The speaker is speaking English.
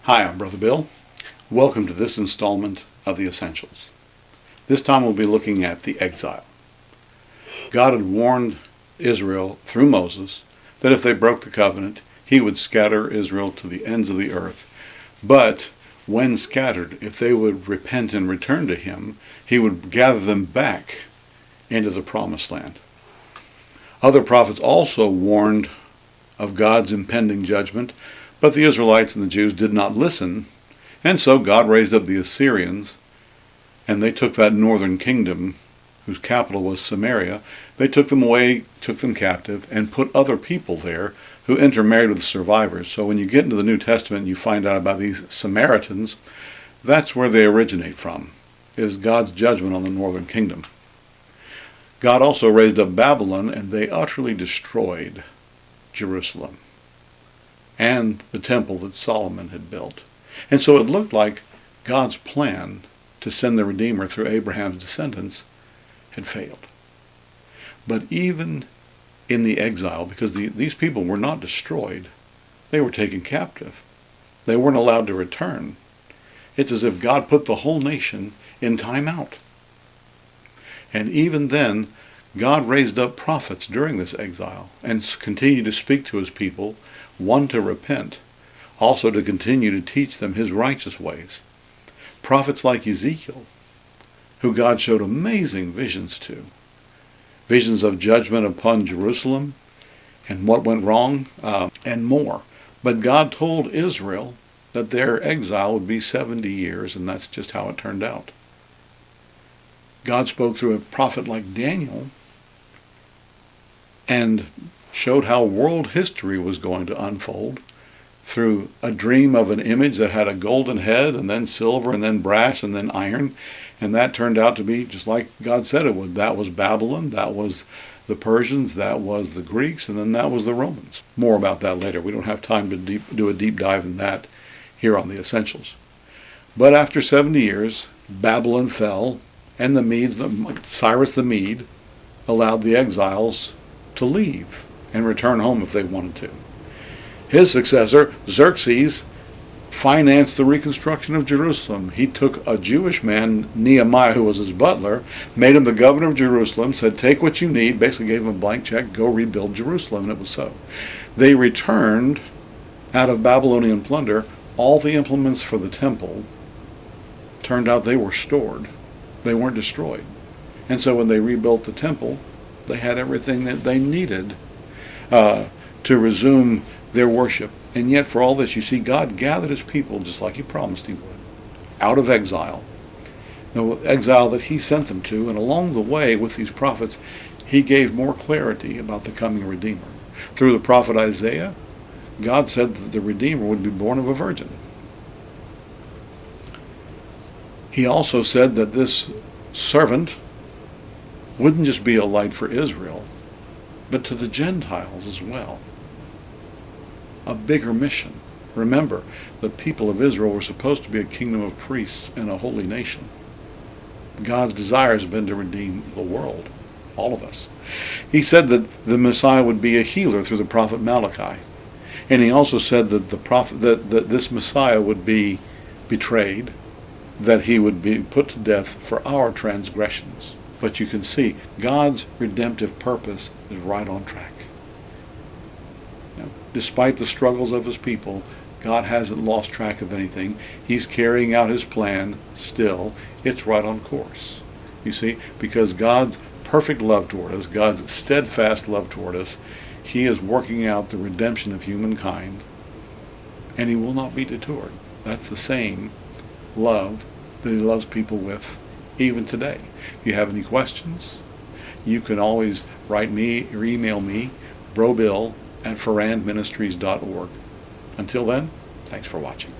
Hi, I'm Brother Bill. Welcome to this installment of the Essentials. This time we'll be looking at the exile. God had warned Israel through Moses that if they broke the covenant, he would scatter Israel to the ends of the earth. But when scattered, if they would repent and return to him, he would gather them back into the promised land. Other prophets also warned of God's impending judgment, but the Israelites and the Jews did not listen, and so God raised up the Assyrians, and they took that northern kingdom, whose capital was Samaria. They took them away, took them captive, and put other people there who intermarried with the survivors. So when you get into the New Testament and you find out about these Samaritans, that's where they originate from, is God's judgment on the northern kingdom. God also raised up Babylon, and they utterly destroyed Jerusalem and the temple that Solomon had built. And so it looked like God's plan to send the Redeemer through Abraham's descendants had failed. But even in the exile, because these people were not destroyed, they were taken captive. They weren't allowed to return. It's as if God put the whole nation in time out. And even then, God raised up prophets during this exile and continued to speak to his people, one, to repent, also to continue to teach them his righteous ways. Prophets like Ezekiel, who God showed amazing visions to. Visions of judgment upon Jerusalem and what went wrong and more. But God told Israel that their exile would be 70 years, and that's just how it turned out. God spoke through a prophet like Daniel and showed how world history was going to unfold through a dream of an image that had a golden head and then silver and then brass and then iron. And that turned out to be just like God said it would. That was Babylon, that was the Persians, that was the Greeks, and then that was the Romans. More about that later. We don't have time to do a deep dive in that here on the Essentials. But after 70 years, Babylon fell, and the Medes, Cyrus the Mede, allowed the exiles to leave and return home if they wanted to. His successor, Xerxes, financed the reconstruction of Jerusalem. He took a Jewish man, Nehemiah, who was his butler, made him the governor of Jerusalem, said, take what you need, basically gave him a blank check, go rebuild Jerusalem, and it was so. They returned out of Babylonian plunder all the implements for the temple. Turned out they were stored. They weren't destroyed. And so when they rebuilt the temple, they had everything that they needed to resume their worship. And yet for all this, you see, God gathered his people just like he promised he would, out of exile. The exile that he sent them to, and along the way with these prophets, he gave more clarity about the coming Redeemer. Through the prophet Isaiah, God said that the Redeemer would be born of a virgin. He also said that this servant wouldn't just be a light for Israel, but to the Gentiles as well. A bigger mission. Remember, the people of Israel were supposed to be a kingdom of priests and a holy nation. God's desire has been to redeem the world, all of us. He said that the Messiah would be a healer through the prophet Malachi. And he also said that that this Messiah would be betrayed, that he would be put to death for our transgressions. But you can see, God's redemptive purpose is right on track. Despite the struggles of his people, God hasn't lost track of anything. He's carrying out his plan still. It's right on course. You see, because God's perfect love toward us, God's steadfast love toward us, he is working out the redemption of humankind, and he will not be detoured. That's the same love that he loves people with even today. If you have any questions, you can always write me or email me, brobill@ferrandministries.org. Until then, thanks for watching.